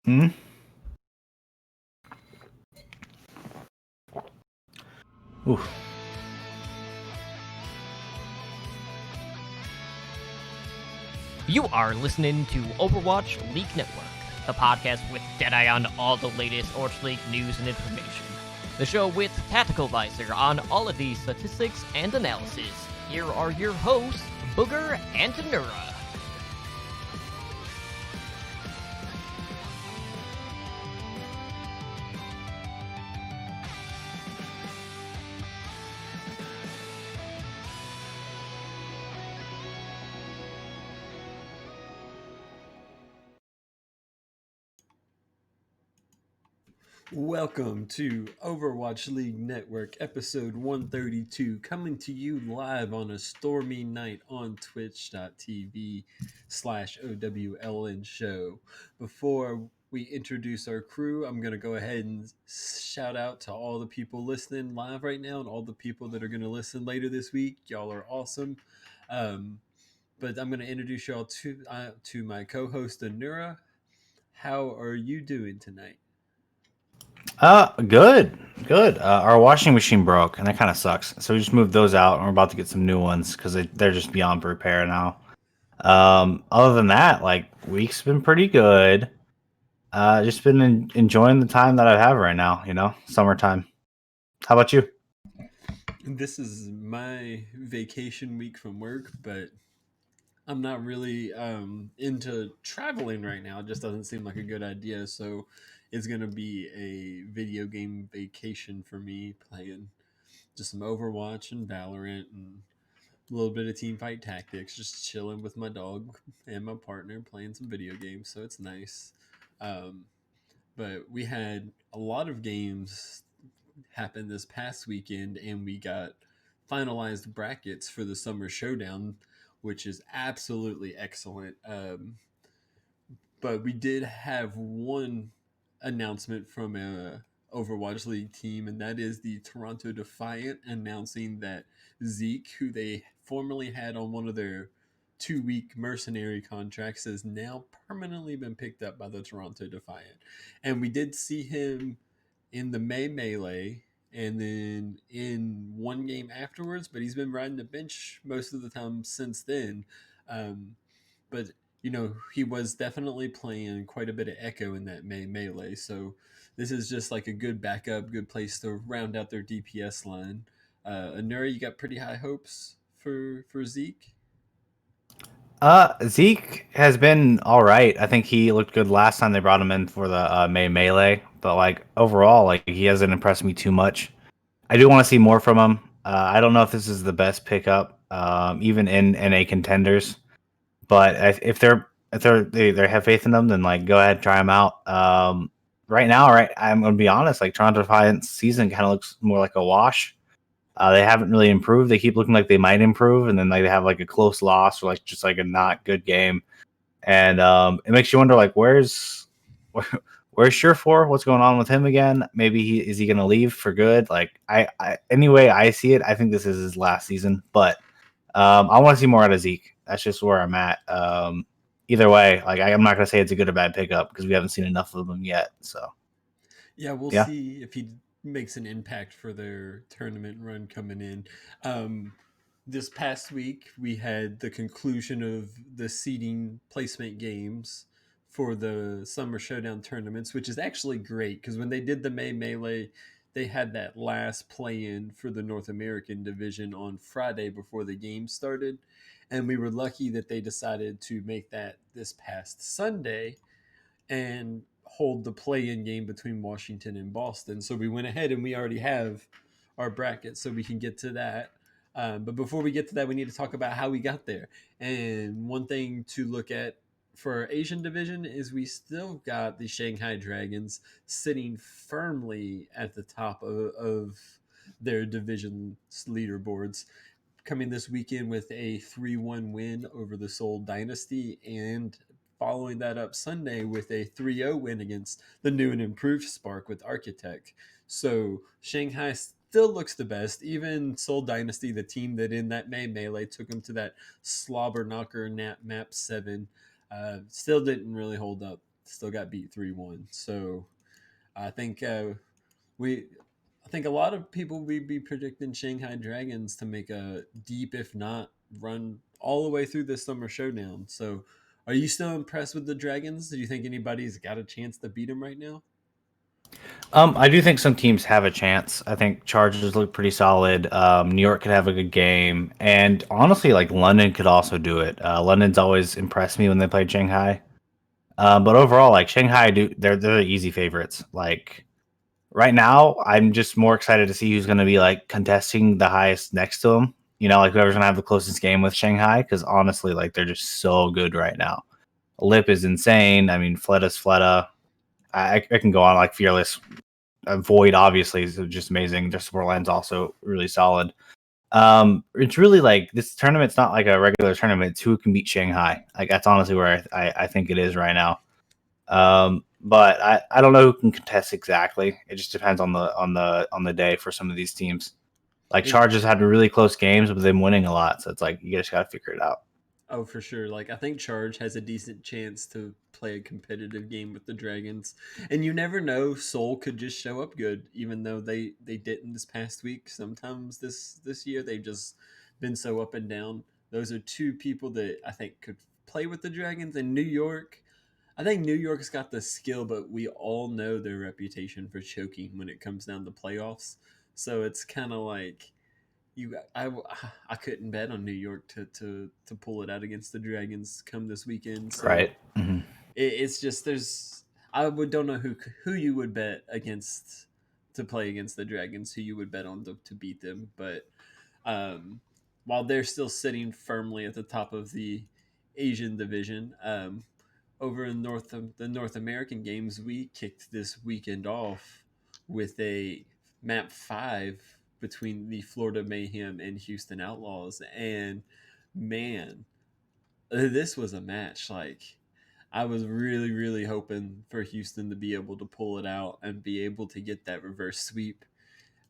Hmm? Oof. You are listening to Overwatch League Network, the podcast with Deadeye on all the latest Overwatch League news and information. The show with Tactical Visor on all of these statistics and analysis. Here are your hosts, Booger and Tanura. Welcome to Overwatch League Network, episode 132, coming to you live on a stormy night on twitch.tv/OWLN show. Before we introduce our crew, I'm going to go ahead and shout out to all the people listening live right now and all the people that are going to listen later this week. Y'all are awesome. But I'm going to introduce y'all to my co-host, Anura. How are you doing tonight? Good, good. Our washing machine broke, and that kind of sucks. So we just moved those out, and we're about to get some new ones because they're just beyond repair now. Other than that, like week's been pretty good. Just been enjoying the time that I have right now. Summertime. How about you? This is my vacation week from work, but I'm not really into traveling right now. It just doesn't seem like a good idea. So it's going to be a video game vacation for me, playing just some Overwatch and Valorant and a little bit of Team Fight Tactics, just chilling with my dog and my partner, playing some video games. So it's nice. Um, but we had a lot of games happened this past weekend, and we got finalized brackets for the Summer Showdown, which is absolutely excellent. But we did have one announcement from a Overwatch League team, and that is the Toronto Defiant announcing that Zeke, who they formerly had on one of their 2-week mercenary contracts, has now permanently been picked up by the Toronto Defiant. And we did see him in the May Melee and then in one game afterwards, but he's been riding the bench most of the time since then. But he was definitely playing quite a bit of Echo in that May Melee, so this is just like a good backup, good place to round out their DPS line. Anura, you got pretty high hopes for Zeke? Zeke has been all right. I think he looked good last time they brought him in for the May melee, but like overall, like he hasn't impressed me too much. I do want to see more from him. I don't know if this is the best pickup, even in NA contenders. But if they have faith in them, then like go ahead, try them out. Right now, right, I'm gonna be honest. Like Toronto Defiance season kind of looks more like a wash. They haven't really improved. They keep looking like they might improve, and then like they have like a close loss or like just like a not good game, and it makes you wonder like where's Surefour? What's going on with him again? Maybe is he gonna leave for good? Like anyway I see it, I think this is his last season, but I want to see more out of Zeke. That's just where I'm at. Either way, like I'm not gonna say it's a good or bad pickup because we haven't seen enough of him yet. So Yeah, we'll yeah. see if he makes an impact for their tournament run coming in. Um, this past week, we had the conclusion of the seeding placement games for the Summer Showdown tournaments, which is actually great because when they did the May Melee, they had that last play in for the North American division on Friday before the game started. And we were lucky that they decided to make that this past Sunday and hold the play-in game between Washington and Boston. So we went ahead and we already have our bracket, so we can get to that. But before we get to that, we need to talk about how we got there. And one thing to look at for our Asian division is we still got the Shanghai Dragons sitting firmly at the top of their division leaderboards, coming this weekend with a 3-1 win over the Seoul Dynasty, and following that up Sunday with a 3-0 win against the new and improved Spark with Architect. So Shanghai still looks the best. Even Seoul Dynasty, the team that in that May Melee took them to that slobber knocker map 7, still didn't really hold up. still got beat 3-1. So I think we I think a lot of people would be predicting Shanghai Dragons to make a deep, if not run all the way through this summer showdown. So, are you still impressed with the Dragons? Do you think anybody's got a chance to beat them right now? I do think some teams have a chance. I think Chargers look pretty solid. New York could have a good game, and honestly, like London could also do it. London's always impressed me when they played Shanghai. But overall, like Shanghai, they're the easy favorites. Like right now, I'm just more excited to see who's going to be like contesting the highest next to them. You know, like whoever's going to have the closest game with Shanghai, because honestly, like they're just so good right now. Lip is insane. I mean, Fletta's Fletta. I can go on like Fearless. Void obviously is just amazing. Their support line's also really solid. It's really like this tournament's not like a regular tournament. It's who can beat Shanghai. Like that's honestly where I think it is right now. But I don't know who can contest exactly. It just depends on the day for some of these teams. Like It, Chargers had really close games, but them winning a lot. So it's like you just gotta figure it out. oh, for sure. Like I think Charge has a decent chance to play a competitive game with the Dragons, and you never know. Seoul could just show up good, even though they didn't this past week. Sometimes this year they've just been so up and down. Those are two people that I think could play with the Dragons. And New York, I think New York's got the skill, but we all know their reputation for choking when it comes down to playoffs. So it's kind of like you I couldn't bet on New York to pull it out against the Dragons come this weekend. So Right. Hmm. it's just there's I would don't know who you would bet against to play against the Dragons, who you would bet on to beat them. But um, while they're still sitting firmly at the top of the Asian division, over in the North American games, we kicked this weekend off with a map 5 between the Florida Mayhem and Houston Outlaws, and man, this was a match like I was really hoping for Houston to be able to pull it out and be able to get that reverse sweep,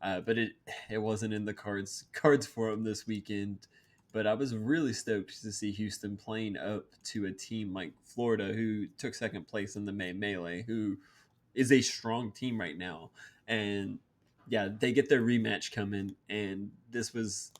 but it wasn't in the cards for them this weekend. But I was really stoked to see Houston playing up to a team like Florida, who took second place in the May Melee, who is a strong team right now. And yeah, they get their rematch coming, and this was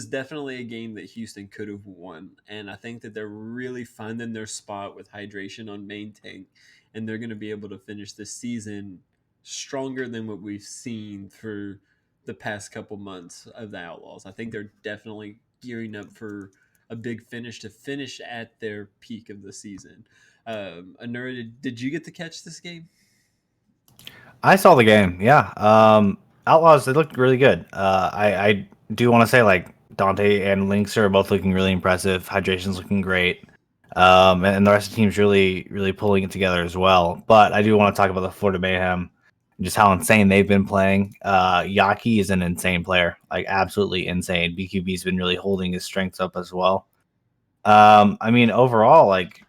definitely a game that Houston could have won. And I think that they're really finding their spot with hydration on main tank, and they're going to be able to finish this season stronger than what we've seen for the past couple months of the Outlaws. I think they're definitely gearing up for a big finish to finish at their peak of the season. Anura, did you get to catch this game? I saw the game. Yeah. Outlaws, they looked really good. I do want to say like Dante and Lynx are both looking really impressive. Hydration's looking great. And the rest of the team's really pulling it together as well. But I do want to talk about the Florida Mayhem and just how insane they've been playing. Yaki is an insane player, like absolutely insane. BQB's been really holding his strengths up as well. I mean, overall, like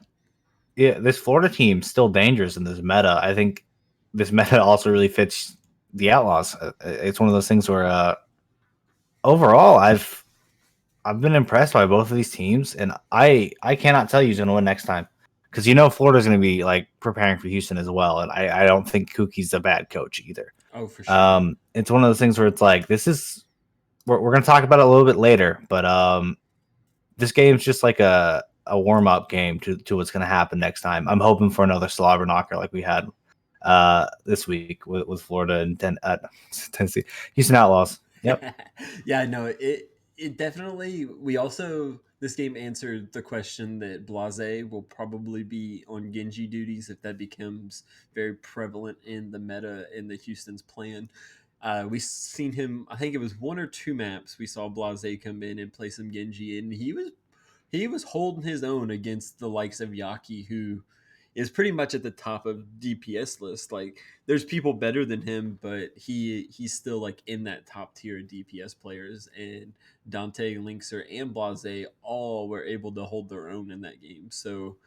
yeah, this Florida team's still dangerous in this meta. I think this meta also really fits the Outlaws. It's one of those things where overall I've been impressed by both of these teams, and I cannot tell you who's going to win next time because you know Florida's going to be like preparing for Houston as well, and I don't think Kookie's a bad coach either. Oh, for sure. It's one of those things where it's like this is we're going to talk about it a little bit later, but this game's just like a warm up game to what's going to happen next time. I'm hoping for another slobber knocker like we had this week with Florida and Tennessee, Houston Outlaws. Yep. Yeah, no, it definitely. We also this game answered the question that Blase will probably be on Genji duties if that becomes very prevalent in the meta in the Houston's plan. We seen him. I think it was one or two maps. We saw Blase come in and play some Genji, and he was holding his own against the likes of Yaki, who is pretty much at the top of DPS list. Like there's people better than him, but he's still like in that top tier of DPS players. And Dante, Linkser, and Blase all were able to hold their own in that game. So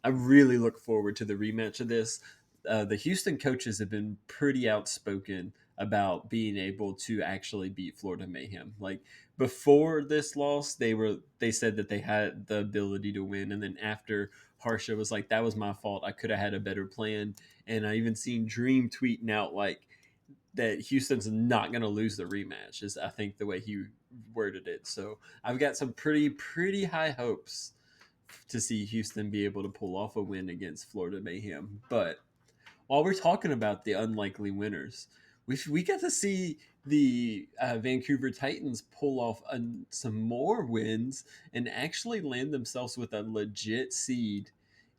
I really look forward to the rematch of this. The Houston coaches have been pretty outspoken about being able to actually beat Florida Mayhem. Like before this loss, they said that they had the ability to win, and then after Harsha was like, "That was my fault. I could have had a better plan." And I even seen Dream tweeting out like that Houston's not going to lose the rematch. Is I think the way he worded it. So I've got some pretty high hopes to see Houston be able to pull off a win against Florida Mayhem. But while we're talking about the unlikely winners, we got to see the Vancouver Titans pull off some more wins and actually land themselves with a legit seed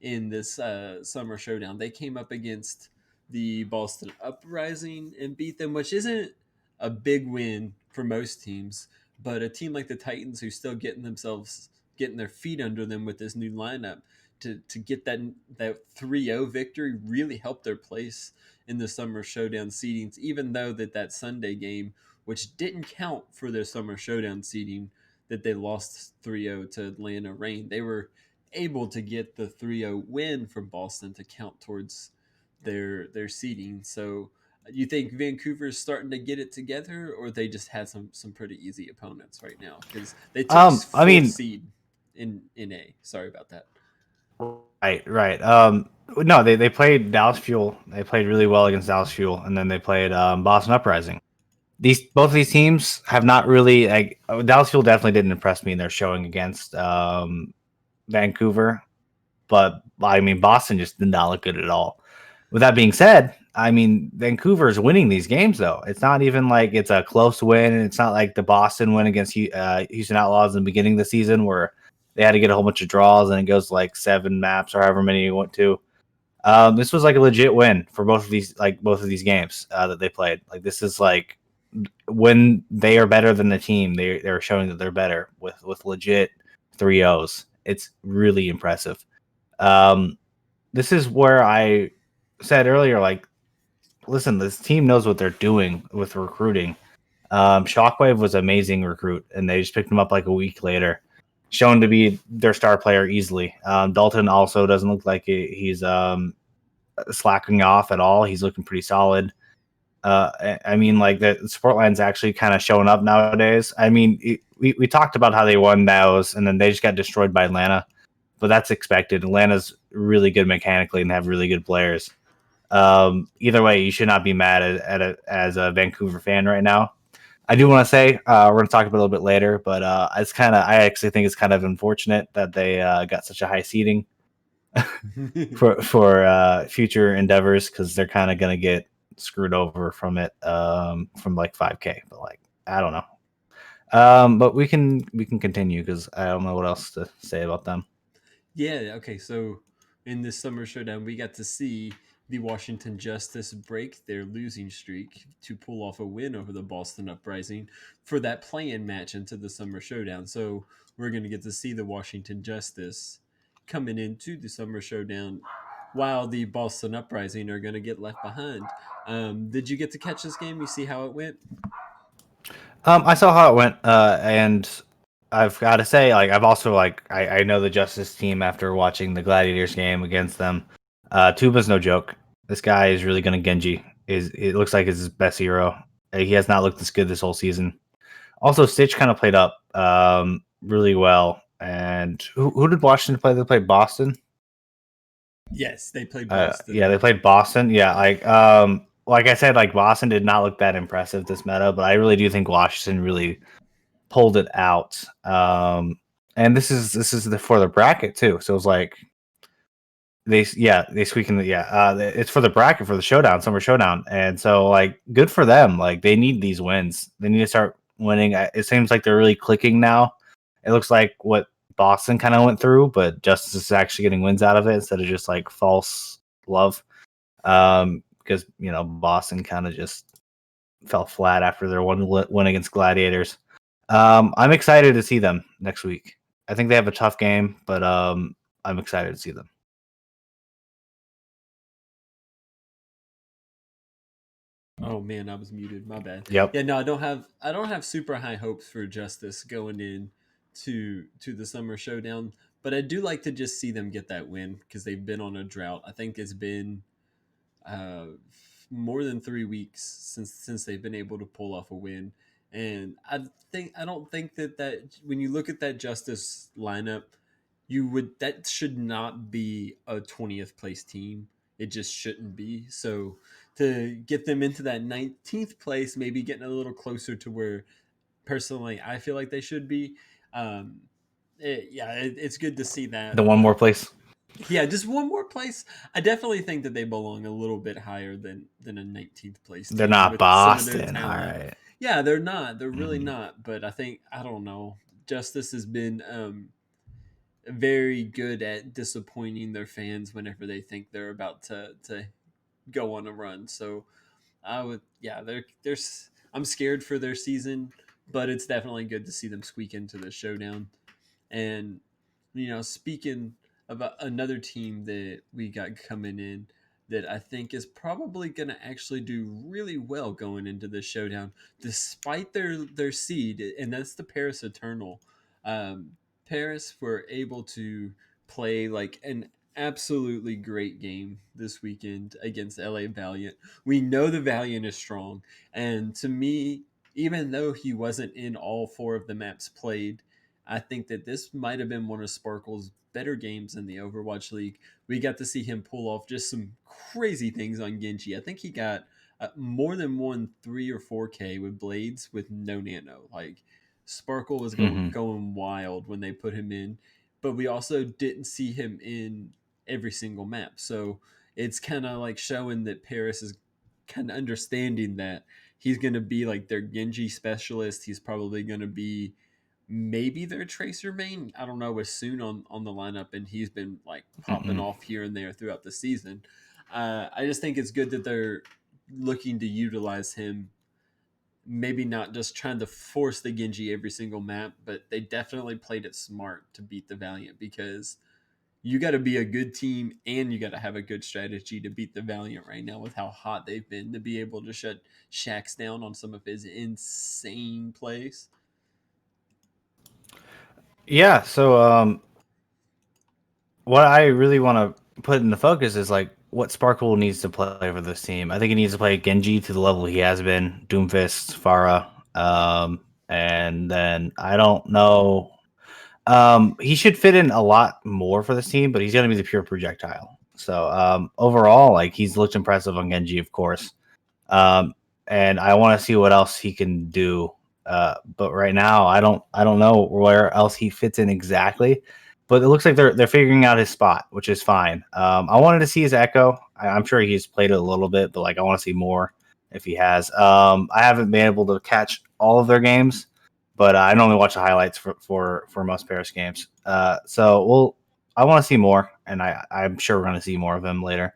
in this summer showdown. They came up against the Boston Uprising and beat them, which isn't a big win for most teams, but a team like the Titans who's still getting their feet under them with this new lineup to get that 3-0 victory really helped their place in the summer showdown seedings, even though that Sunday game, which didn't count for their summer showdown seeding, that they lost 3-0 to Atlanta Reign. They were able to get the 3-0 win from Boston to count towards their seeding. So you think Vancouver is starting to get it together, or they just had some pretty easy opponents right now? Because they took I fourth mean, seed in A. Sorry about that. right. No, they played Dallas Fuel. They played really well against Dallas Fuel, and then they played Boston Uprising. These both of these teams have not really like Dallas Fuel definitely didn't impress me in their showing against Vancouver, but I mean Boston just did not look good at all. With that being said, I mean Vancouver is winning these games though. It's not even like it's a close win. It's not like the Boston win against Houston Outlaws in the beginning of the season where they had to get a whole bunch of draws and it goes like 7 maps or however many you want to. This was like a legit win for both of these games that they played. Like this is like when they are better than the team, they're showing that they're better with legit 3-0s. It's really impressive. Um, this is where I said earlier, like, listen, this team knows what they're doing with recruiting. Shockwave was amazing recruit, and they just picked him up like a week later, shown to be their star player easily. Dalton also doesn't look like he's slacking off at all. He's looking pretty solid. I mean, like the support line's actually kind of showing up nowadays. I mean, we talked about how they won those, and then they just got destroyed by Atlanta, but that's expected. Atlanta's really good mechanically and have really good players. Either way, you should not be mad as a Vancouver fan right now. I do want to say we're going to talk about it a little bit later, but I actually think it's kind of unfortunate that they got such a high seating for future endeavors because they're kind of going to get screwed over from it from like 5K, but like I don't know. But we can continue because I don't know what else to say about them. Yeah, okay. So in this summer showdown, we got to see the Washington Justice break their losing streak to pull off a win over the Boston Uprising for that play-in match into the summer showdown. So we're going to get to see the Washington Justice coming into the summer showdown while the Boston Uprising are going to get left behind. Did you get to catch this game? You see how it went? I saw how it went, and I've got to say, like, I've also like I know the Justice team after watching the Gladiators game against them. Tuba's no joke. This guy is really gonna Genji. Is it looks like is his best hero. He has not looked this good this whole season. Also, Stitch kind of played up really well. And who did Washington play? They played Boston. Yes, they played Boston. Yeah, they played Boston. Yeah, like I said, like Boston did not look that impressive this meta, but I really do think Washington really pulled it out. And this is for the bracket too. So it's like they squeak in the it's for the bracket for the showdown, summer showdown. And so like good for them. Like they need these wins. They need to start winning. It seems like they're really clicking now. It looks like what Boston kind of went through, but Justice is actually getting wins out of it instead of just like false love. Because Boston kind of just fell flat after their one win against Gladiators. I'm excited to see them next week. I think they have a tough game, but I'm excited to see them. Oh man, I was muted. My bad. Yep. Yeah, no, I don't have super high hopes for Justice going in to the summer showdown, but I do like to just see them get that win because they've been on a drought. I think it's been uh, more than 3 weeks since they've been able to pull off a win, and I don't think that when you look at that Justice lineup, you would that should not be a 20th place team. It just shouldn't be. So to get them into that 19th place, maybe getting a little closer to where personally I feel like they should be. Um, it's good to see The that. one more But place. yeah, just one more place. I definitely think that they belong a little bit higher than a 19th place They're team not with some of their Boston. All talent. right. Yeah, they're not. They're really Mhm. not. But I think I don't know. Justice has been very good at disappointing their fans whenever they think they're about to go on a run. So I would, yeah, there's. I'm scared for their season, but it's definitely good to see them squeak into the showdown. And speaking about another team that we got coming in that I think is probably going to actually do really well going into the showdown, despite their seed, and that's the Paris Eternal. Um, Paris were able to play like an absolutely great game this weekend against LA Valiant. We know the Valiant is strong, and to me, even though he wasn't in all four of the maps played, I think that this might have been one of Sparkle's better games in the Overwatch League. We got to see him pull off just some crazy things on Genji. I think he got more than one 3 or 4K with blades with no nano. Like Sparkle was Mhm. going wild when they put him in, but we also didn't see him in every single map. So it's kind of like showing that Paris is kind of understanding that he's going to be like their Genji specialist. He's probably going to be maybe their tracer main. I don't know. Was soon on the lineup, and he's been like popping Mm-mm. off here and there throughout the season. I just think it's good that they're looking to utilize him. Maybe not just trying to force the Genji every single map, but they definitely played it smart to beat the Valiant because you got to be a good team and you got to have a good strategy to beat the Valiant right now with how hot they've been to be able to shut Shax down on some of his insane plays. Yeah. So, what I really want to put in the focus is like what Sparkle needs to play for this team. I think he needs to play Genji to the level he has been, Doomfist, Farah, and then I don't know. He should fit in a lot more for this team, but he's going to be the pure projectile. So overall, like he's looked impressive on Genji, of course. Um, and I want to see what else he can do. But right now, I don't know where else he fits in exactly. But it looks like they're figuring out his spot, which is fine. I wanted to see his Echo. I'm sure he's played it a little bit, but like I want to see more if he has. I haven't been able to catch all of their games, but I normally watch the highlights for most Paris games. So we'll I want to see more, and I'm sure we're going to see more of him later.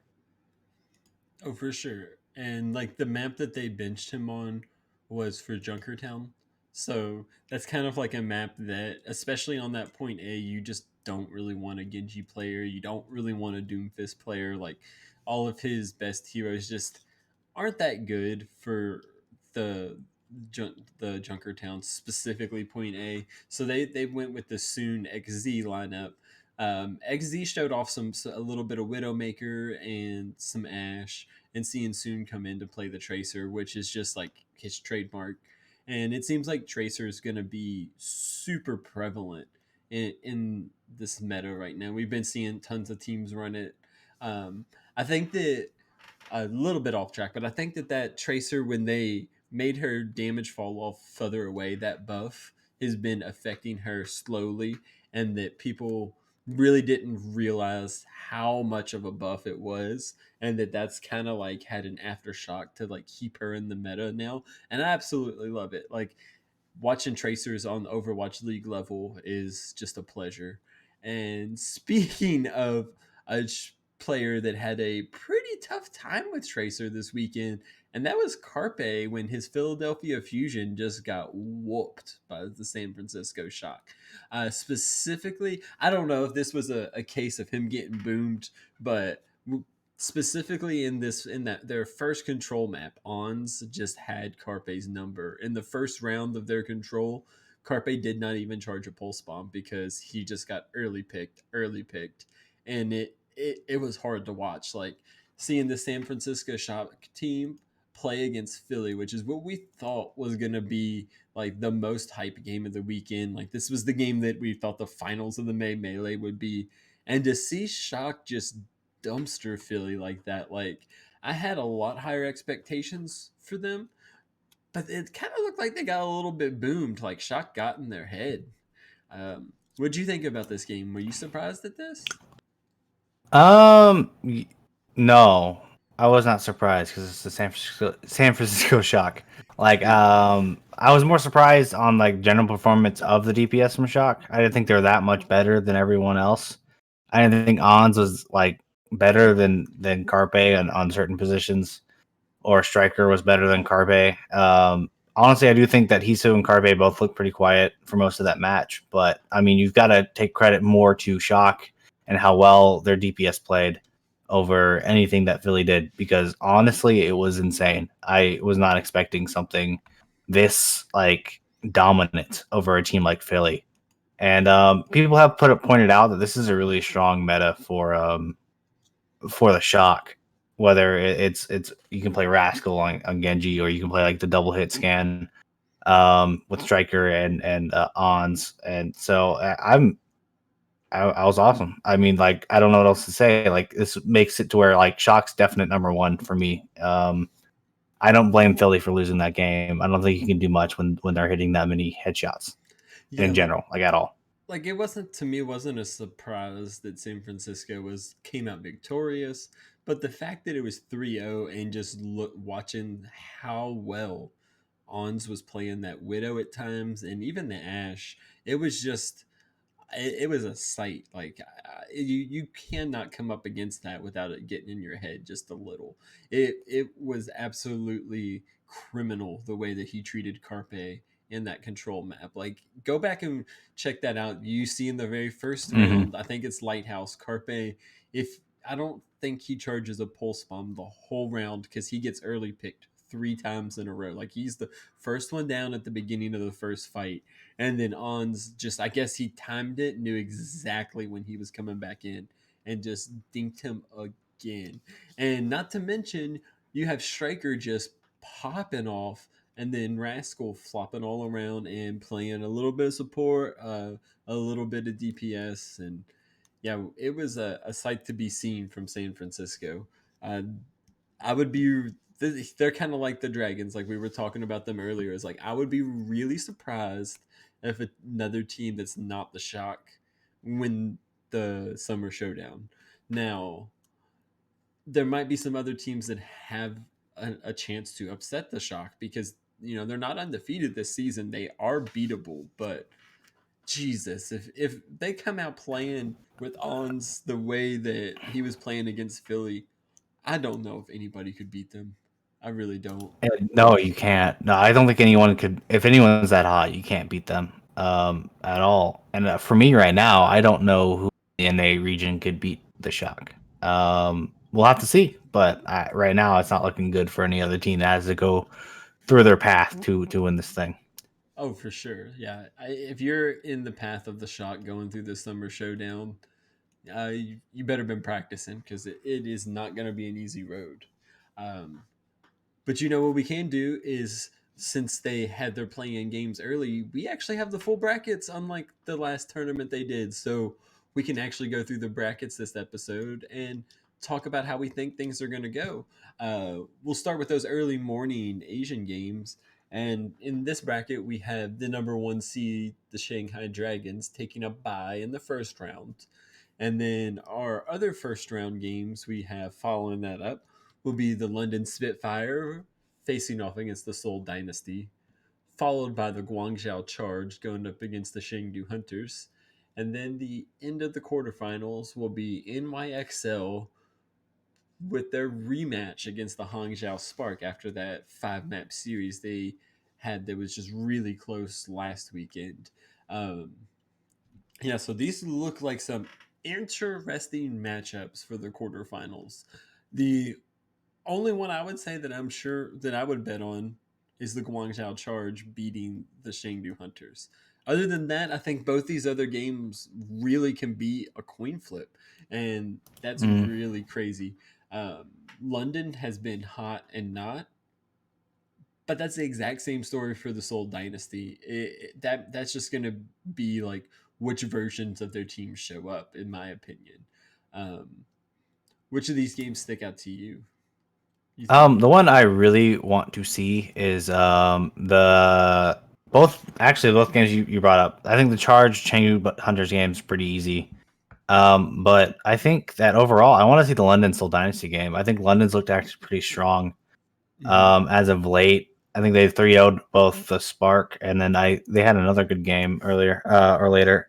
Oh, for sure. And like the map that they benched him on was for Junkertown. So that's kind of like a map that, especially on that point A, you just don't really want a Genji player. You don't really want a Doomfist player. Like all of his best heroes just aren't that good for the the Junkertown, specifically point A. So they went with the Soon XZ lineup. XZ showed off a little bit of Widowmaker and some Ash, and seeing Soon come in to play the Tracer, which is just like his trademark. And it seems like Tracer is going to be super prevalent in this meta right now. We've been seeing tons of teams run it. I think that a little bit off track, but I think that Tracer, when they made her damage fall off further away, that buff has been affecting her slowly, and that people really didn't realize how much of a buff it was, and that's kind of like had an aftershock to like keep her in the meta now, and I absolutely love it. Like watching tracers on the Overwatch League level is just a pleasure. And speaking of a player that had a pretty tough time with Tracer this weekend, and that was Carpe when his Philadelphia Fusion just got whooped by the San Francisco Shock. Specifically, I don't know if this was a case of him getting boomed, but specifically in that their first control map, Ons just had Carpe's number in the first round of their control. Carpe did not even charge a pulse bomb because he just got early picked, and it was hard to watch. Like seeing the San Francisco Shock team play against Philly, which is what we thought was going to be like the most hype game of the weekend. Like this was the game that we thought the finals of the May Melee would be. And to see Shock just dumpster Philly like that, like I had a lot higher expectations for them, but it kind of looked like they got a little bit boomed. Like Shock got in their head. What'd you think about this game? Were you surprised at this? Y- no, I was not surprised because it's the San Francisco Shock. Like, Yeah. I was more surprised on like general performance of the DPS from Shock. I didn't think they were that much better than everyone else. I didn't think Ons was like better than Carpe on certain positions, or Striker was better than Carpe. Honestly, I do think that Hisu and Carpe both looked pretty quiet for most of that match. But I mean, you've got to take credit more to Shock and how well their DPS played over anything that Philly did, because honestly, it was insane. I was not expecting something this like dominant over a team like Philly. And people have pointed out that this is a really strong meta for the Shock. Whether it's you can play Rascal on Genji, or you can play like the double hit scan with Striker and Ons, and so I was awesome. I mean, like I don't know what else to say. Like this makes it to where like Shock's definite number one for me. I don't blame Philly for losing that game. I don't think you can do much when they're hitting that many headshots Yeah, in general, like at all. like it wasn't to me it wasn't a surprise that San Francisco was came out victorious, but the fact that it was 3-0 and just watching how well Ons was playing that Widow at times and even the Ash, it was just it was a sight. Like you cannot come up against that without it getting in your head just a little. It was absolutely criminal the way that he treated Carpe in that control map. Like go back and check that out. You see in the very first Hmm. round, I think it's Lighthouse Carpe. If I don't think he charges a pulse bomb the whole round because he gets early picked 3 times in a row. Like he's the first one down at the beginning of the first fight, and then Ons just, I guess he timed it, knew exactly when he was coming back in, and just dinked him again. And not to mention, you have Striker just popping off, and then Rascal flopping all around and playing a little bit of support, a little bit of DPS. And yeah, it was a sight to be seen from San Francisco. Uh, I would be. They're kind of like the Dragons, like we were talking about them earlier. Is like I would be really surprised if another team that's not the Shock win the Summer Showdown. Now, there might be some other teams that have a chance to upset the Shock because they're not undefeated this season. They are beatable, but Jesus, if they come out playing with Ons the way that he was playing against Philly, I don't know if anybody could beat them. I really don't. No, you can't. No, I don't think anyone could. If anyone's that hot, you can't beat them at all. And for me right now, I don't know who in a region could beat the Shock. We'll have to see. But right now, it's not looking good for any other team that has to go through their path to win this thing. Oh, for sure. Yeah. If you're in the path of the Shock going through the Summer Showdown, you better been practicing because it is not going to be an easy road. Um, But what we can do is, since they had their playing games early, we actually have the full brackets, unlike the last tournament they did. So we can actually go through the brackets this episode and talk about how we think things are going to go. We'll start with those early morning Asian games. And in this bracket, we have the number one seed, the Shanghai Dragons, taking a bye in the first round. And then our other first round games we have following that up will be the London Spitfire facing off against the Seoul Dynasty, followed by the Guangzhou Charge going up against the Chengdu Hunters. And then the end of the quarterfinals will be NYXL with their rematch against the Hangzhou Spark after that 5 map series they had that was just really close last weekend. Um, yeah, so these look like some interesting matchups for the quarterfinals. The only one I would say that I'm sure that I would bet on is the Guangzhou Charge beating the Chengdu Hunters. Other than that, I think both these other games really can be a coin flip, and that's Mm. really crazy. Um, London has been hot and not. but that's the exact same story for the Seoul Dynasty. That's just going to be like which versions of their teams show up, in my opinion. Um, which of these games stick out to you? You think? The one I really want to see is the both games you brought up. I think the Charge Chengdu but Hunters game is pretty easy. But I think that overall, I want to see the London Seoul Dynasty game. I think London's looked actually pretty strong Mm-hmm. as of late. I think they 3-0'd both the Spark, and then they had another good game earlier or later.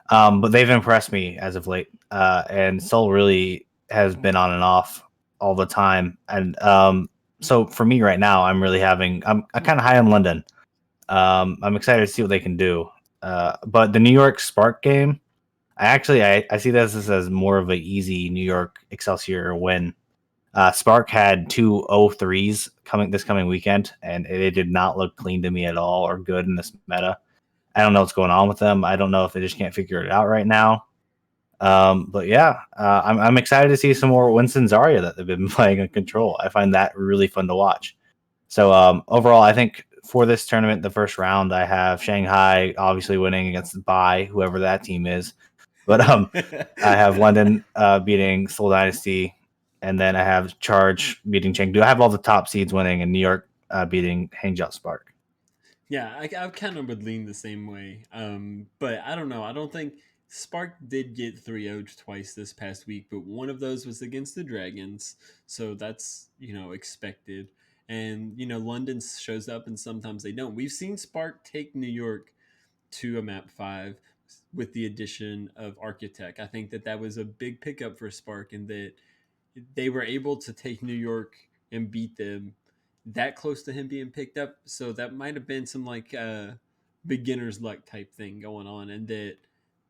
But they've impressed me as of late, and Seoul really has been on and off all the time. And so for me right now, I'm kind of high on London. I'm excited to see what they can do. But the New York Spark game, I see this as more of an easy New York Excelsior win. Spark had 2-0-3s coming weekend, and they did not look clean to me at all or good in this meta. I don't know what's going on with them. I don't know if they just can't figure it out right now. But yeah, I'm excited to see some more Winston Zarya that they've been playing in Control. I find that really fun to watch. So overall, I think for this tournament, the first round, I have Shanghai obviously winning against Bai, whoever that team is. But I have London beating Seoul Dynasty, and then I have Charge beating Chengdu. I have all the top seeds winning, and New York beating Hangzhou Spark. Yeah, I kind of would lean the same way. But I don't know. I don't think Spark did get 3-0 twice this past week, but one of those was against the Dragons. So that's, expected. And, London shows up and sometimes they don't. We've seen Spark take New York to a map 5 with the addition of Architect. I think that was a big pickup for Spark, and that they were able to take New York and beat them that close to him being picked up. So that might have been some like beginner's luck type thing going on, and that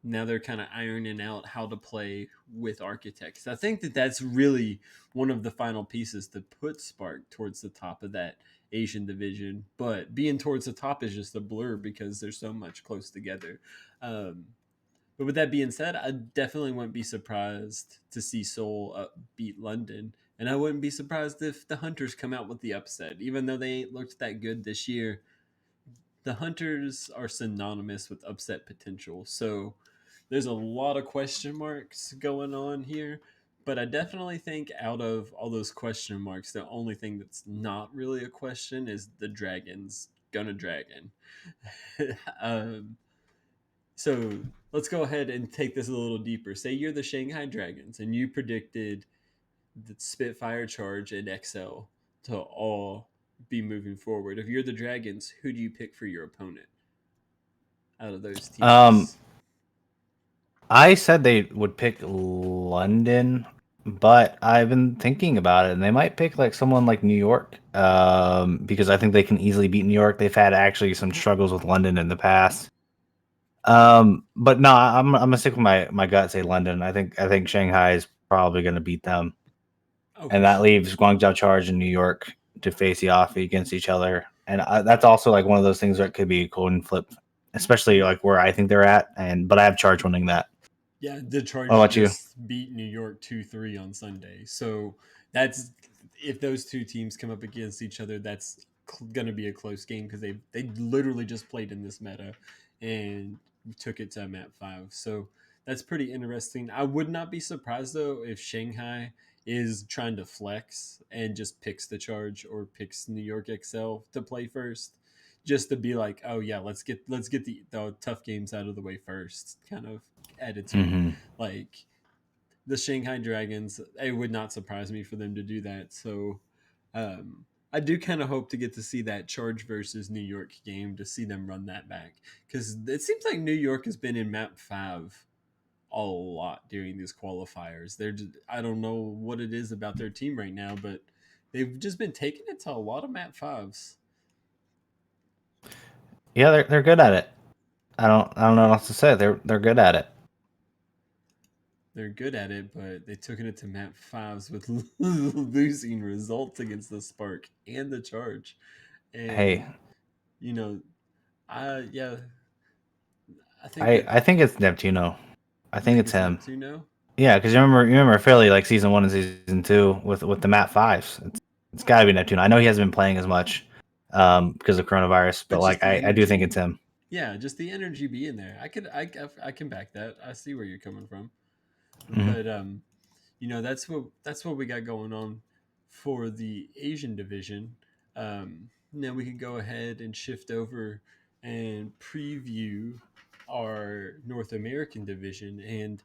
now they're kind of ironing out how to play with Architects. I think that that's really one of the final pieces to put Spark towards the top of that Asian division. But being towards the top is just a blur because there's so much close together. Um, but with that being said, I definitely wouldn't be surprised to see Seoul beat London. And I wouldn't be surprised if the Hunters come out with the upset. Even though they ain't looked that good this year, the Hunters are synonymous with upset potential. So there's a lot of question marks going on here. But I definitely think out of all those question marks, the only thing that's not really a question is the Dragons gonna dragon. um, so let's go ahead and take this a little deeper. Say you're the Shanghai Dragons and you predicted the Spitfire Charge and XL to all be moving forward. If you're the Dragons, who do you pick for your opponent out of those Um, teams? I said they would pick London, but I've been thinking about it, and they might pick like someone like New York, because I think they can easily beat New York. They've had actually some struggles with London in the past. But no, I'm gonna stick with my gut. Say London. I think Shanghai is probably gonna beat them, and Okay. that leaves Guangzhou Charge and New York to face the off against each other. And that's also like one of those things that could be a coin flip, especially like where I think they're at. But I have Charge winning that. Yeah, the What Charge about you? just beat New York 2-3 on Sunday. So that's if those two teams come up against each other, that's going to be a close game because they literally just played in this meta and took it to map 5. So that's pretty interesting. I would not be surprised though if Shanghai is trying to flex and just picks the Charge or picks New York XL to play first, just to be like, oh yeah, let's get the tough games out of the way first, kind of attitude. Hmm. Like the Shanghai Dragons, it would not surprise me for them to do that. So I do kind of hope to get to see that Charge versus New York game to see them run that back, because it seems like New York has been in map 5 a lot during these qualifiers. I don't know what it is about their team right now, but they've just been taking it to a lot of map 5s. Yeah, they're good at it. I don't know what else to say. They're good at it. They're good at it, but they took it to map 5s with losing results against the Spark and the Charge. Hey, And you know, yeah, I think I that I think it's Neptuno. I you think think it's it's him. Neptuno. Yeah, because you remember Philly like season 1 and season 2 with the map 5s. It's got to be Neptuno. I know he hasn't been playing as much, because of coronavirus. But But just like, the I do think energy, it's him. yeah, just the energy being there. I can back that. I see where you're coming from. Hmm. But that's what we got going on for the Asian division. Now we can go ahead and shift over and preview our North American division. And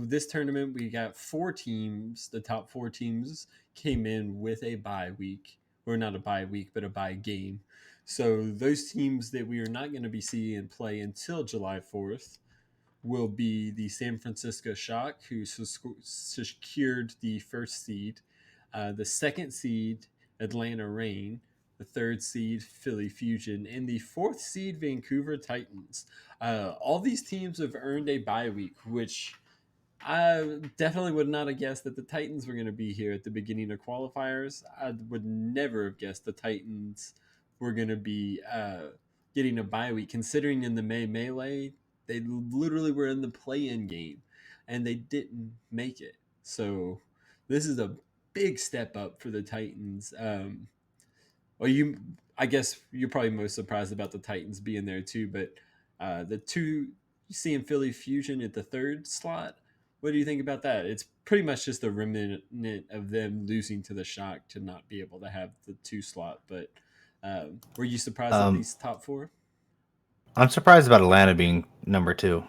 this tournament we got four teams. The top four teams came in with a bye week, or not a bye week, but a bye game. So those teams that we are not going to be seeing play until July 4th will be the San Francisco Shock, who secured the first seed, the second seed, Atlanta Reign, the third seed, Philly Fusion, and the fourth seed, Vancouver Titans. All these teams have earned a bye week, which I definitely would not have guessed that the Titans were going to be here at the beginning of qualifiers. I would never have guessed the Titans were going to be getting a bye week, considering in the May Melee, they literally were in the play in game and they didn't make it. So this is a big step up for the Titans. Well, I guess you're probably most surprised about the Titans being there too, but the two seeing Philly Fusion at the third slot. What do you think about that? It's pretty much just a remnant of them losing to the Shock to not be able to have the two slot. But were you surprised at Um, these top four? I'm surprised about Atlanta being number two.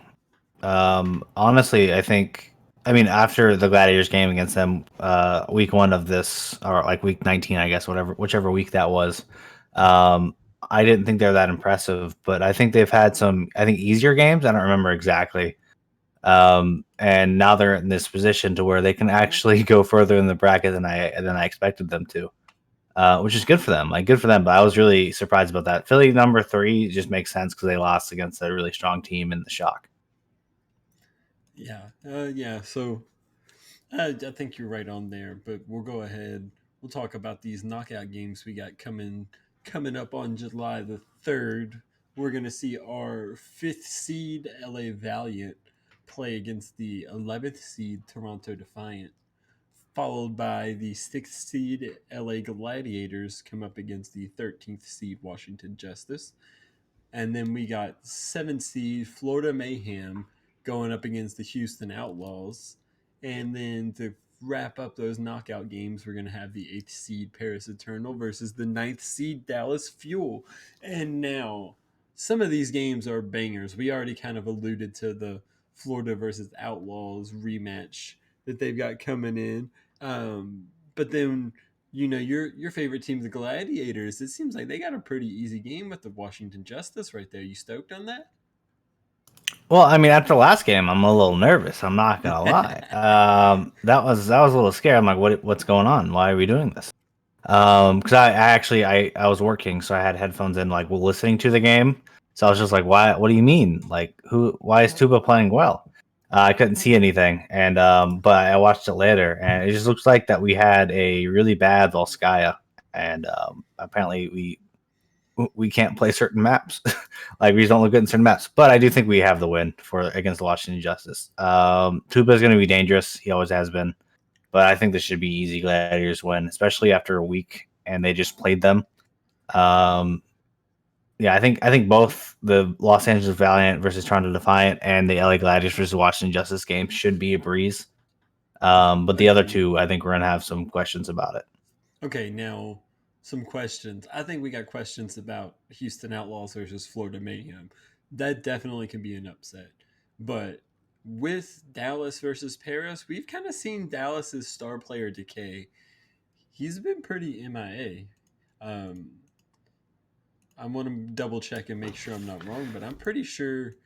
Honestly, I think. I mean, after the Gladiators game against them, week one of this, or like week 19, I guess, whichever week that was. Um, I didn't think they're that impressive, but I think they've had some, I think, easier games. I don't remember exactly. And now they're in this position to where they can actually go further in the bracket than I expected them to, which is good for them. Like, good for them. But I was really surprised about that. Philly number three just makes sense because they lost against a really strong team in the Shock. Yeah. So I think you're right on there, but we'll go ahead. We'll talk about these knockout games we got coming up on July 3rd. We're gonna see our fifth seed LA Valiant play against the 11th seed Toronto Defiant, followed by the sixth seed LA Gladiators come up against the 13th seed Washington Justice. And then we got 7 seed Florida Mayhem going up against the Houston Outlaws. And then to wrap up those knockout games, we're going to have the 8th seed Paris Eternal versus the ninth seed Dallas Fuel. And now, some of these games are bangers. We already kind of alluded to the Florida versus Outlaws rematch that they've got coming in. But then your favorite team, the Gladiators. It seems like they got a pretty easy game with the Washington Justice right there. You stoked on that? Well, I mean, after the last game, I'm a little nervous. I'm not gonna lie. That was a little scary. I'm like, what's going on? Why are we doing this? Because I actually I was working, so I had headphones in, like, listening to the game. So I was just like, why? What do you mean? Like, who? Why is Tuba playing well? I couldn't see anything, and but I watched it later, and it just looks like that we had a really bad Volskaya, and apparently we can't play certain maps. Like, we just don't look good in certain maps. But I do think we have the win for against the Washington Justice. Tuba is going to be dangerous. He always has been. But I think this should be easy Gladiators win, especially after a week and they just played them. Um, yeah, I think both the Los Angeles Valiant versus Toronto Defiant and the LA Gladiators versus Washington Justice game should be a breeze. But the other Agreed. two, I think we're gonna have some questions about it. Okay, now some questions. I think we got questions about Houston Outlaws versus Florida Mayhem. That definitely can be an upset. But with Dallas versus Paris, we've kind of seen Dallas's star player decay. He's been pretty MIA. Um, I want to double check and make sure I'm not wrong, but I'm pretty sure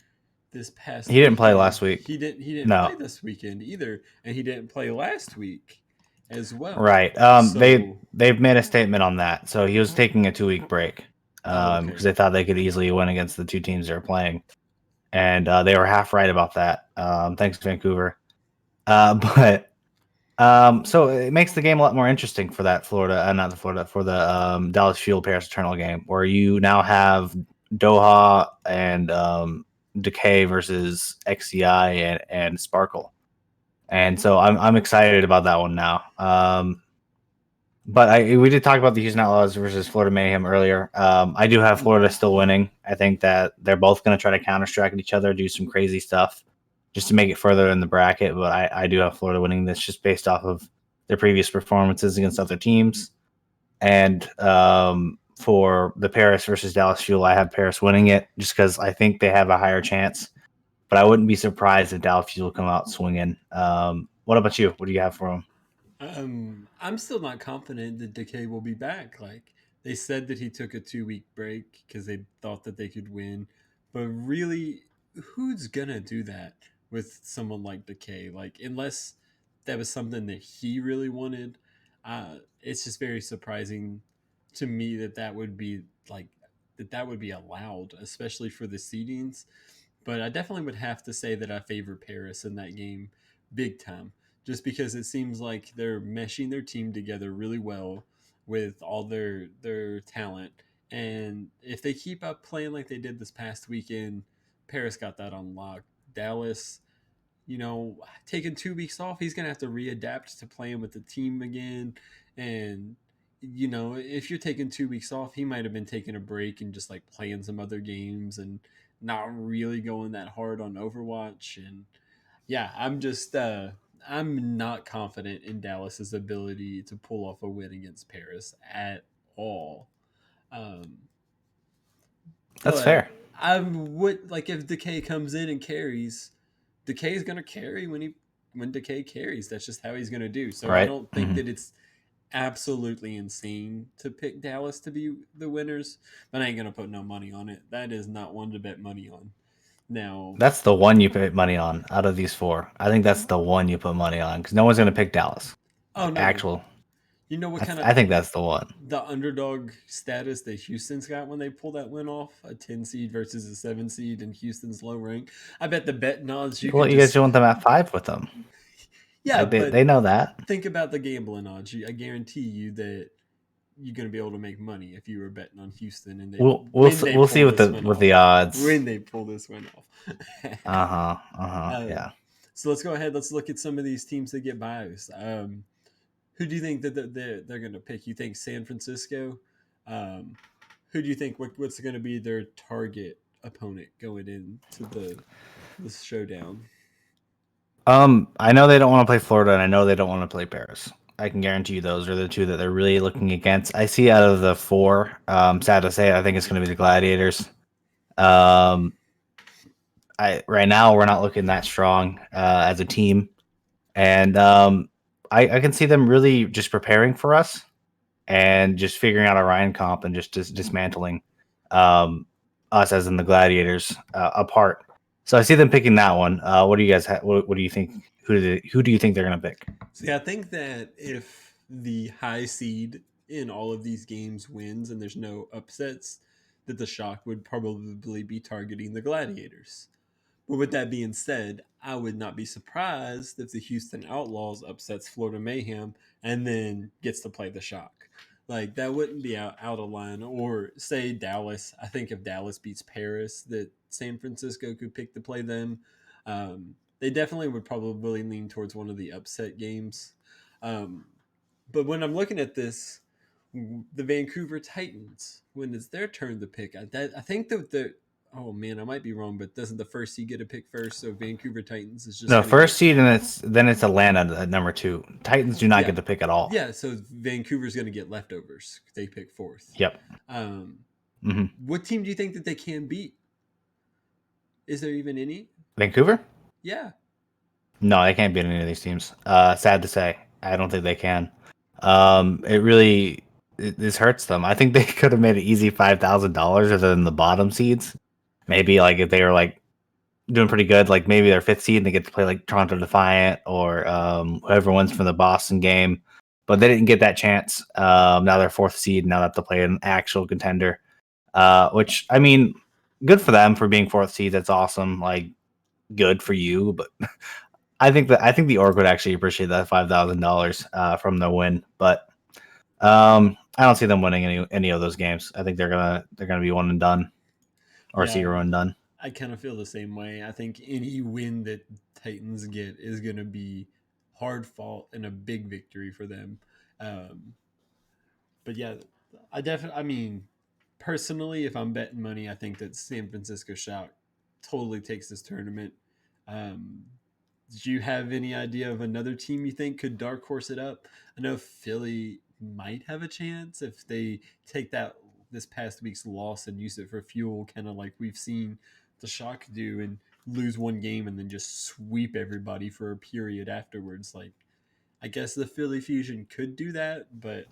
this past He didn't play weekend last week. he didn't play No, this weekend either, and he didn't play last week as well. right. They So, they've made a statement on that. So he was taking a 2 week break oh, okay. because they thought they could easily win against the two teams they're playing, and they were half right about that. Thanks, Vancouver. But so it makes the game a lot more interesting for that Florida, not the Florida, for the Dallas Fuel Paris Eternal game, where you now have Doha and Decay versus XCI and Sparkle, and so I'm excited about that one now. But we did talk about the Houston Outlaws versus Florida Mayhem earlier. I do have Florida still winning. I think that they're both going to try to counter strike each other, do some crazy stuff just to make it further in the bracket. But I do have Florida winning this just based off of their previous performances against other teams. And for the Paris versus Dallas Fuel, I have Paris winning it just because I think they have a higher chance. But I wouldn't be surprised if Dallas Fuel come out swinging. What about you? What do you have for them? I'm still not confident that Decay will be back. Like they said that he took a 2 week break because they thought that they could win, but really, who's gonna do that with someone like Decay? Like unless that was something that he really wanted, it's just very surprising to me that that would be like that would be allowed, especially for the seedings. But I definitely would have to say that I favor Paris in that game big time, just because it seems like they're meshing their team together really well with all their talent. And if they keep up playing like they did this past weekend, Paris got that on lock. Dallas, taking 2 weeks off, he's gonna have to readapt to playing with the team again. And if you're taking 2 weeks off, he might have been taking a break and just like playing some other games and not really going that hard on Overwatch. And yeah, I'm not confident in Dallas's ability to pull off a win against Paris at all. Um, That's but fair. I would like if Decay comes in and carries. Decay is going to carry when Decay carries. That's just how he's going to do. So I Right. don't think Mm-hmm. that it's absolutely insane to pick Dallas to be the winners, but I ain't going to put no money on it. That is not one to bet money on. Now, That's the one you put money on out of these four. I think that's the one you put money on because no one's going to pick Dallas. oh Like no, actual, you know what kind of I think that's the one. the underdog status that Houston's got when they pull that win off, a 10 seed versus a 7 seed in Houston's low rank. I bet the bet odds you Well, could you guys just want them at 5 with them. yeah, Like but they know that. think about the gambling odds. I guarantee you that you're going to be able to make money if you were betting on Houston and they when they We'll see pull this one with off. the odds. When they pull this one off. Yeah. So let's go ahead. Let's look at some of these teams that get buys. Who do you think that they're going to pick? You think San Francisco? Um, who do you think what's going to be their target opponent going into the showdown? I know they don't want to play Florida, and I know they don't want to play Paris. I can guarantee you those are the two that they're really looking against. I see out of the four, sad to say, I think it's going to be the Gladiators. Um, I right now we're not looking that strong as a team, and I can see them really just preparing for us and just figuring out a Ryan comp and just dismantling um, us as in the Gladiators apart. So I see them picking that one. What do you guys? What do you think? Who do you think they're gonna pick? See, I think that if the high seed in all of these games wins and there's no upsets, that the shock would probably be targeting the Gladiators. But with that being said, I would not be surprised if the Houston Outlaws upsets Florida Mayhem and then gets to play the shock. Like that wouldn't be out of line. Or say Dallas. I think if Dallas beats Paris, that San Francisco could pick to play them. They definitely would probably lean towards one of the upset games. Um, but when I'm looking at this, the Vancouver Titans, when it's their turn to pick, I think that the oh man, I might be wrong, but doesn't the first seed get a pick first? So Vancouver Titans is just No, going to get first seed, and it's Atlanta at number 2. Titans do not yeah get to pick at all. yeah. So Vancouver's going to get leftovers. They pick fourth. Yep. Um, hmm what team do you think that they can beat? Is there even any? Vancouver? Yeah, No, they can't beat any of these teams. Sad to say, I don't think they can. It really this hurts them. I think they could have made it easy $5,000 other than the bottom seeds. Maybe like if they were like doing pretty good, like maybe they're fifth seed and they get to play like Toronto Defiant or whoever wins from the Boston game. But they didn't get that chance. Now they're fourth seed. Now they have to play an actual contender. Which I mean, good for them for being fourth seed. That's awesome. Like good for you, but I think the org would actually appreciate that $5,000 from the win, but I don't see them winning any of those games. I think they're gonna be one and done or yeah. 0 and done. I kind of feel the same way. I think any win that Titans get is going to be hard fought and a big victory for them. Um, But yeah, I definitely. I mean, personally, if I'm betting money, I think that San Francisco Shock totally takes this tournament. Um, do you have any idea of another team you think could dark horse it up? I know Philly might have a chance if they take that this past week's loss and use it for fuel, kind of like we've seen the Shock do, and lose one game and then just sweep everybody for a period afterwards. Like, I guess the Philly Fusion could do that, but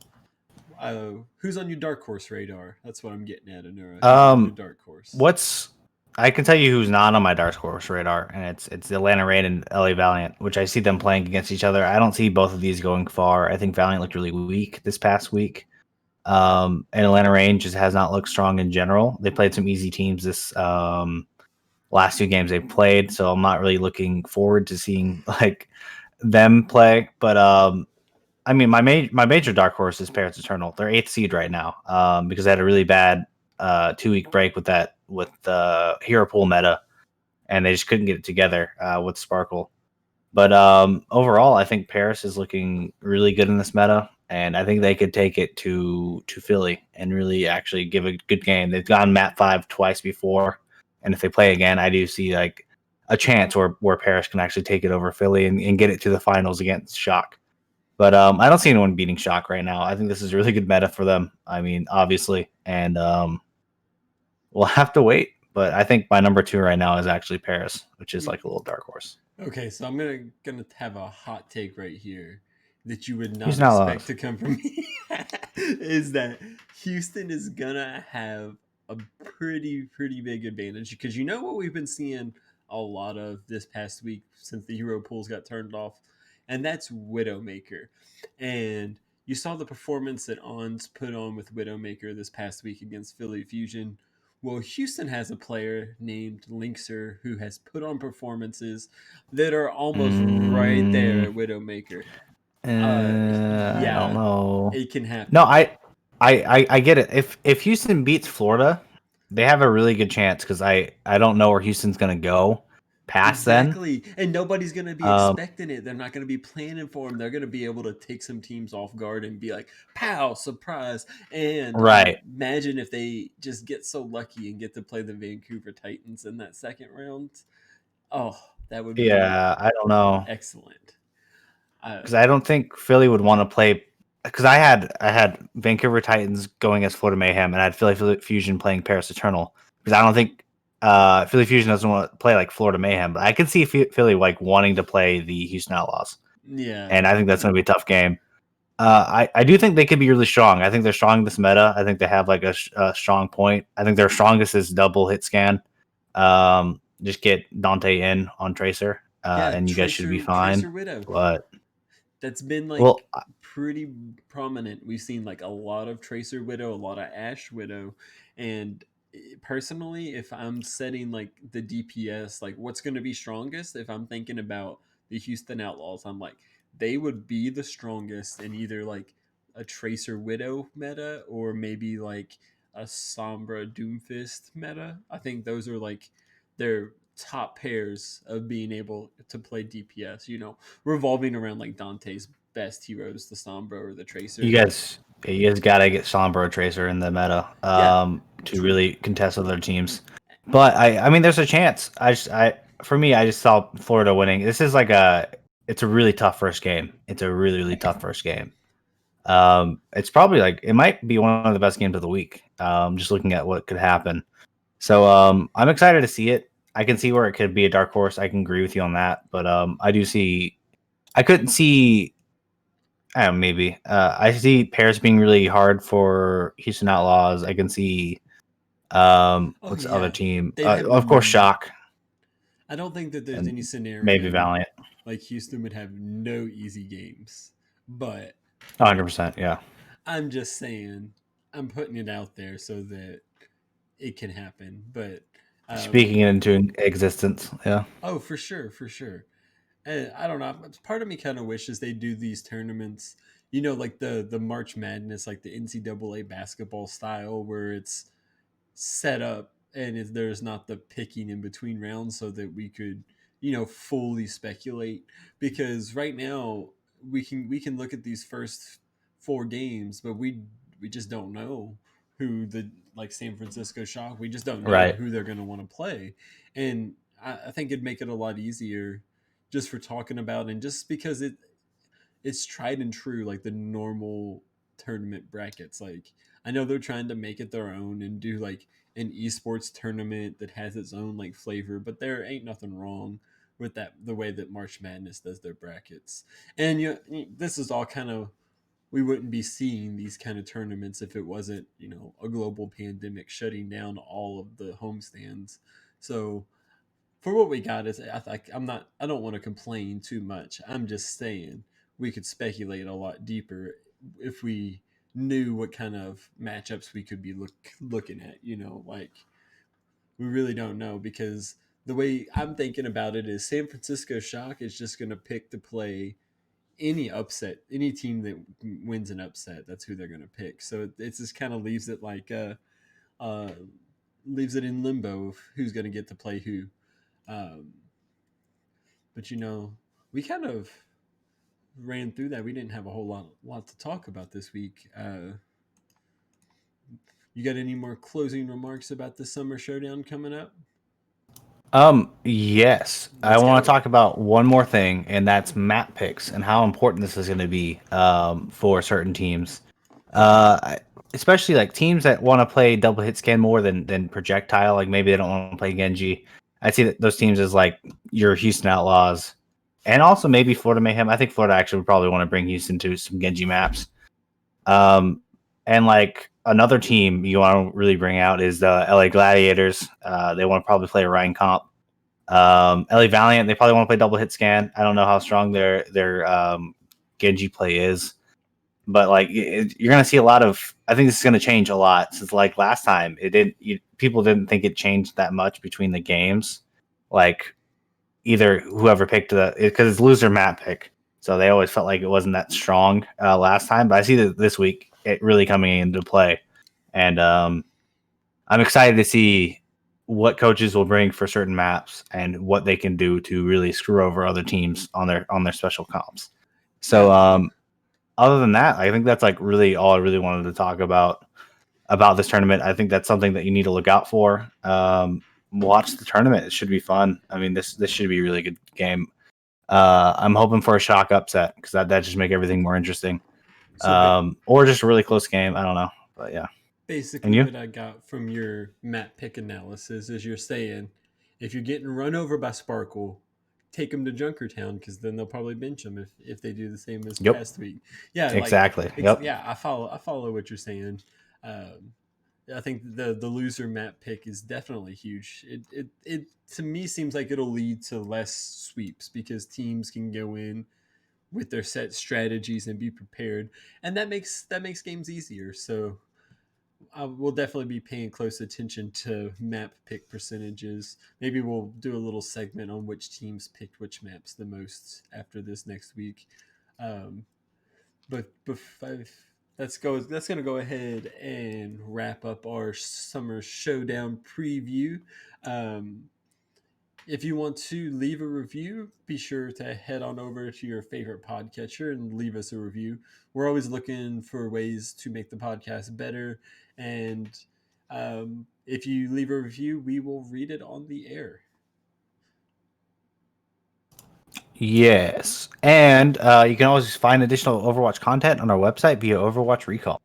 who's on your dark horse radar? That's what I'm getting at, Anura. Who's on your Um, dark horse? what's I can tell you who's not on my dark horse radar, and it's the Atlanta Rain and LA Valiant, which I see them playing against each other. I don't see both of these going far. I think Valiant looked really weak this past week. And Atlanta Rain just has not looked strong in general. They played some easy teams this last two games they played, so I'm not really looking forward to seeing like them play. But I mean, my major dark horse is Parrots Eternal. They're eighth seed right now because they had a really bad 2 week break with the hero pool meta, and they just couldn't get it together with Sparkle. But overall, I think Paris is looking really good in this meta, and I think they could take it to Philly and really actually give a good game. They've gone map 5 twice before, and if they play again, I do see like a chance where Paris can actually take it over Philly and get it to the finals against Shock. But I don't see anyone beating Shock right now. I think this is a really good meta for them. I mean, obviously, and we'll have to wait. But I think my number 2 right now is actually Paris, which is like a little dark horse. Okay, so I'm gonna have a hot take right here that you would He's not not expect lost. to come from me. Is that Houston is gonna have a pretty big advantage because you know what we've been seeing a lot of this past week since the hero pools got turned off, and that's Widowmaker. And you saw the performance that Ons put on with Widowmaker this past week against Philly Fusion. Well, Houston has a player named Linkser who has put on performances that are almost right there Mm, at Widowmaker. I don't Yeah, know. it can No, happen. I get it. If Houston beats Florida, they have a really good chance because I don't know where Houston's gonna go past then. Exactly. And nobody's going to be Um, expecting it. They're not going to be planning for them. They're going to be able to take some teams off guard and be like, pow, surprise. And right. imagine if they just get so lucky and get to play the Vancouver Titans in that second round. Oh, that would be Yeah, I don't know excellent. Uh, because I don't think Philly would want to play because I had Vancouver Titans going as Florida Mayhem and I had Philly Fusion playing Paris Eternal because I don't think Philly Fusion doesn't want to play like Florida Mayhem, but I could see Philly like wanting to play the Houston Outlaws, yeah. and I think that's going to be a tough game. I do think they could be really strong. I think they're strong in this meta. I think they have like a strong point. I think their strongest is double hit scan. Just get Dante in on Tracer, Yeah, and you guys should be fine. Tracer Widow. But That's been well, like pretty prominent. We've seen like a lot of Tracer Widow, a lot of Ash Widow, and personally, if I'm setting like the DPS, like what's going to be strongest, if I'm thinking about the Houston Outlaws, I'm like they would be the strongest in either like a Tracer Widow meta or maybe like a Sombra Doomfist meta. I think those are like their top pairs of being able to play DPS. Revolving around like Dante's best heroes, the Sombra or the you Tracer. guys, you guys gotta get Sombra Tracer in the meta Yeah, to true. really contest other teams. But I mean, there's a chance. For me, I just saw Florida winning. This is like it's a really tough first game. It's a really tough first game. It's probably like it might be one of the best games of the week. Just looking at what could happen. So I'm excited to see it. I can see where it could be a dark horse. I can agree with you on that, but I do see. I couldn't see. I don't know, maybe. I see Paris being really hard for Houston Outlaws. I can see. Oh What's the other yeah, team? they'd have. Of course, Shock I don't think that there's and any maybe scenario Valiant. like Houston would have no easy games, but 100%. Yeah. I'm just saying, I'm putting it out there so that it can happen. But Speaking um, it into existence. Yeah. oh, for sure, for sure. And I don't know. Part of me kind of wishes they do these tournaments. Like the March Madness, like the NCAA basketball style, where it's set up and there's not the picking in between rounds, so that we could, fully speculate. Because right now we can look at these first four games, but we just don't know who the like San Francisco Shock. We just don't know Right. who they're going to want to play, and I think it'd make it a lot easier just for talking about and just because it's tried and true like the normal tournament brackets. Like I know they're trying to make it their own and do like an esports tournament that has its own like flavor, but there ain't nothing wrong with that the way that March Madness does their brackets. And this is all kind of we wouldn't be seeing these kind of tournaments if it wasn't, a global pandemic shutting down all of the homestands. So for what we got is I don't want to complain too much. I'm just saying we could speculate a lot deeper if we knew what kind of matchups we could be looking at, like we really don't know because the way I'm thinking about it is San Francisco Shock is just going to pick to play any team that wins an upset. That's who they're going to pick. So it just kind of leaves it like uh leaves it in limbo of who's going to get to play who. Um, but we kind of ran through that. We didn't have a whole lot to talk about this week. You got any more closing remarks about the summer showdown coming up? Yes. I Let's want to go. talk about one more thing, and that's map picks and how important this is going to be for certain teams. Especially like teams that want to play double hit scan more than projectile. Like maybe they don't want to play Genji. I see that those teams as like your Houston Outlaws, and also maybe Florida Mayhem. I think Florida actually would probably want to bring Houston to some Genji maps. Um, and like another team you want to really bring out is the LA Gladiators. They want to probably play a Ryan Comp. LA Valiant, they probably want to play double hit scan. I don't know how strong their Genji play is, but like you're gonna see a lot of. I think this is gonna change a lot since like last time it didn't. People didn't think it changed that much between the games. Like either whoever picked because it's loser map pick, so they always felt like it wasn't that strong last time. But I see that this week it really coming into play, and I'm excited to see what coaches will bring for certain maps and what they can do to really screw over other teams on their special comps. So Yeah, other than that, I think that's like really all I really wanted to talk about this tournament. I think that's something that you need to look out for. Watch the tournament; it should be fun. I mean, this should be a really good game. I'm hoping for a shock upset because that just make everything more interesting. so Or just a really close game. I don't know, but yeah. And basically you? what I got from your map pick analysis is you're saying if you're getting run over by Sparkle, take them to Junkertown because then they'll probably bench them if they do the same as Yep. past week. Yeah, like Exactly. Yep. yeah, I follow what you're saying. Um, I think the loser map pick is definitely huge. It to me seems like it'll lead to less sweeps because teams can go in with their set strategies and be prepared, and that makes games easier. So I will definitely be paying close attention to map pick percentages. Maybe we'll do a little segment on which teams picked which maps the most after this next week. Um, but that's gonna go ahead and wrap up our summer showdown preview. Um, if you want to leave a review, be sure to head on over to your favorite podcatcher and leave us a review. We're always looking for ways to make the podcast better. And if you leave a review, we will read it on the air. Yes. And you can always find additional Overwatch content on our website via Overwatch Recall.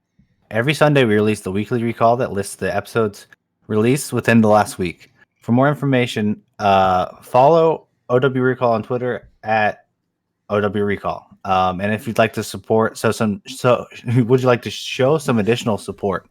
Every Sunday, we release the weekly recall that lists the episodes released within the last week. For more information, follow OW Recall on Twitter at OW Recall. And if you'd like to support, would you like to show some additional support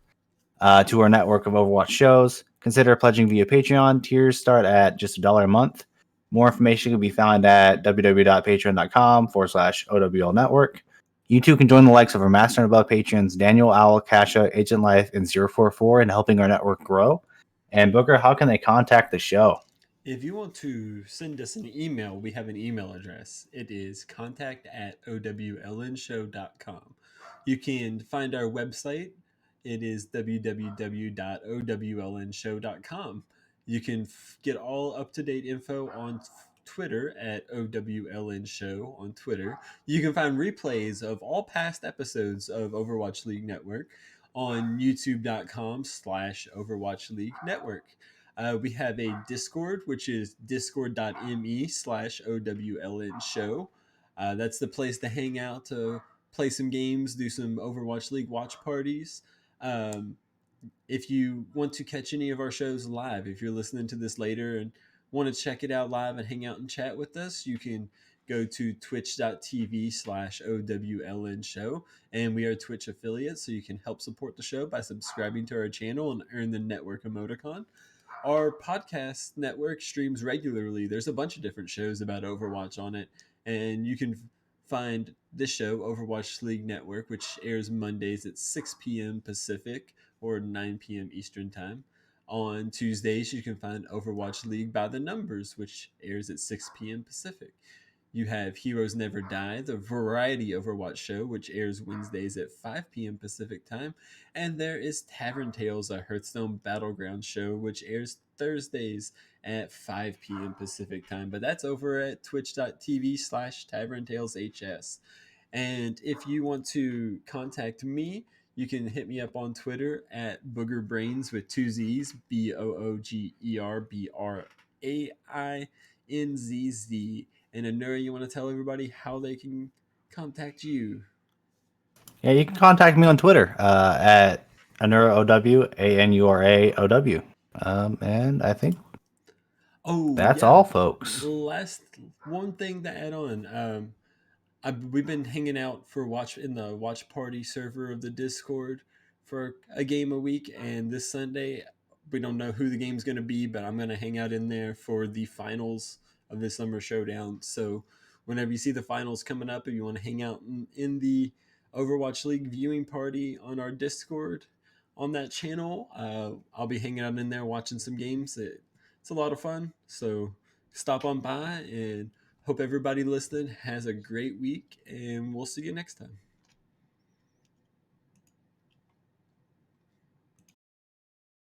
to our network of Overwatch shows? Consider pledging via Patreon. Tiers start at just $1 a month. More information can be found at www.patreon.com/OWL network. You too can join the likes of our master and above patrons, Daniel, Owl, Kasha, Agent Life, and 044 in helping our network grow. And Booker, how can they contact the show? If you want to send us an email, we have an email address. It is contact@owlnshow.com. You can find our website. It is www.owlnshow.com. You can get all up to date info on Twitter at OWLN Show on Twitter. You can find replays of all past episodes of Overwatch League Network on youtube.com/Overwatch League Network. We have a Discord, which is discord.me/OWLN show. That's the place to hang out, to play some games, do some Overwatch League watch parties. Um, if you want to catch any of our shows live, if you're listening to this later and want to check it out live and hang out and chat with us, you can go to twitch.tv/OWLN show. And we are Twitch affiliates, so you can help support the show by subscribing to our channel and earn the network emoticon. Our podcast network streams regularly. There's a bunch of different shows about Overwatch on it, and you can find this show, Overwatch League Network, which airs Mondays at 6 p.m. Pacific or 9 p.m. Eastern Time. On Tuesdays, you can find Overwatch League by the Numbers, which airs at 6 p.m. Pacific. You have Heroes Never Die, the variety Overwatch show, which airs Wednesdays at 5 p.m. Pacific Time. And there is Tavern Tales, a Hearthstone Battleground show, which airs Thursdays at 5 p.m. Pacific Time. But that's over at twitch.tv/Tavern Tales HS. And if you want to contact me, you can hit me up on Twitter at boogerbrains with two Z's, BOOGERBRAINZZ. And Anura, you want to tell everybody how they can contact you? Yeah, you can contact me on Twitter at AnuraOW, ANURAOW. And I think Oh, that's yeah. all, folks. Last one thing to add on. We've been hanging out for watch in the watch party server of the Discord for a game a week, and this Sunday we don't know who the game's going to be, but I'm going to hang out in there for the finals of the summer showdown. So whenever you see the finals coming up, if you want to hang out in the Overwatch League viewing party on our Discord on that channel, I'll be hanging out in there watching some games. It's a lot of fun, so stop on by, and hope everybody listening has a great week, and we'll see you next time.